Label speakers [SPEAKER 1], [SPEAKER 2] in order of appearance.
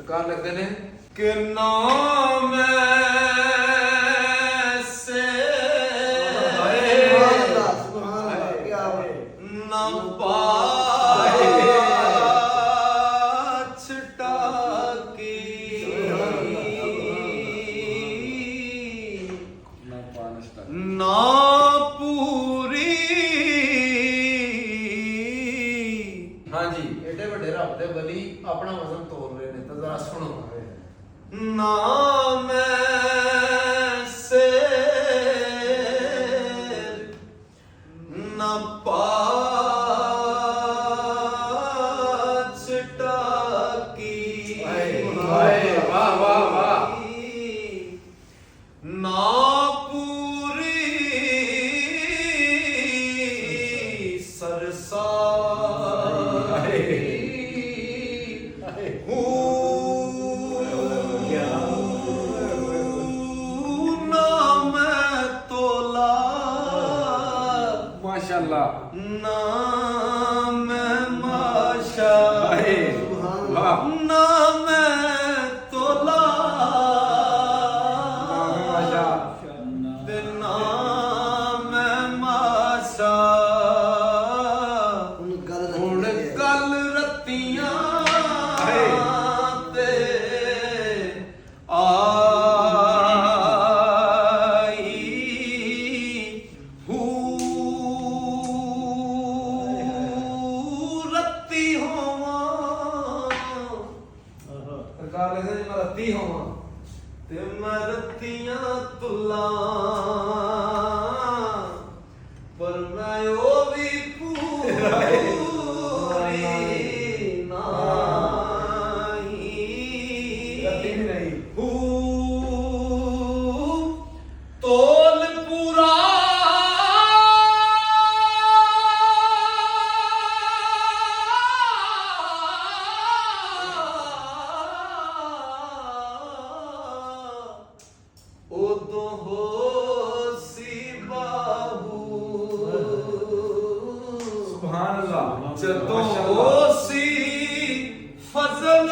[SPEAKER 1] ਸਰਕਾਰ ਲਿਖਦੇ ਨੇ
[SPEAKER 2] ਕਿ ਨਾਮ ਸੇ ਨਾ ਪਾਛਟਾ ਕੀ ਨਾ ਪੂਰੀ।
[SPEAKER 1] ਹਾਂਜੀ ਏਡੇ ਵੱਡੇ ਰੱਬ ਦੇ ਬਲੀ ਆਪਣਾ ਵਜ਼ਨ ਤੋਲ ਰਹੇ ਨੇ ਤਾਂ ਜ਼ਰਾ ਸੁਣੋ।
[SPEAKER 2] ਨਾਮ ਸੇ ਨਾ ਪਾਛਟਾ ਕੀ।
[SPEAKER 1] ਵਾਹ ਵਾਹ ਵਾਹ।
[SPEAKER 2] ਨਾ ਪੂਰੀ ਸਰਸਾਈ
[SPEAKER 1] ਮਾਸ਼ਾਅੱਲਾ
[SPEAKER 2] ਨਾ ਮੈਂ ਮਾਸ਼ਾ
[SPEAKER 1] ਵਾਹ
[SPEAKER 2] ਨਾ ਮੈਂ ਤੋਲਾ
[SPEAKER 1] ਮਾਸ਼ਾ
[SPEAKER 2] ਤੇ ਨਾ ਮੈਂ ਮਾਸ਼ਾ। ਹੁਣ ਕੱਲ ਰੱਤੀਆਂ ਤੇ ਸਰਕਾਰ ਲਿਖਦੇ ਨੇ ਮੈਂ ਰੱਤੀ ਹੋਵਾਂ ਤੇ ਮੈਂ ਰੱਤੀਆਂ ਤੁਲਾਂ ਪਰ ਮੈਂ ਉਹ ਵੀ ਪੂਰੀ ਨਹੀਂ ਤੋਲ ਪੂਰਾ ਉਦੋਂ ਹੋ ਸੀ ਬਾਹੂ
[SPEAKER 1] ਸੁਭਾਨ ਅੱਲਾਹ
[SPEAKER 2] ਜਦੋਂ ਹੋ ਸੀ ਫਜ਼ਲ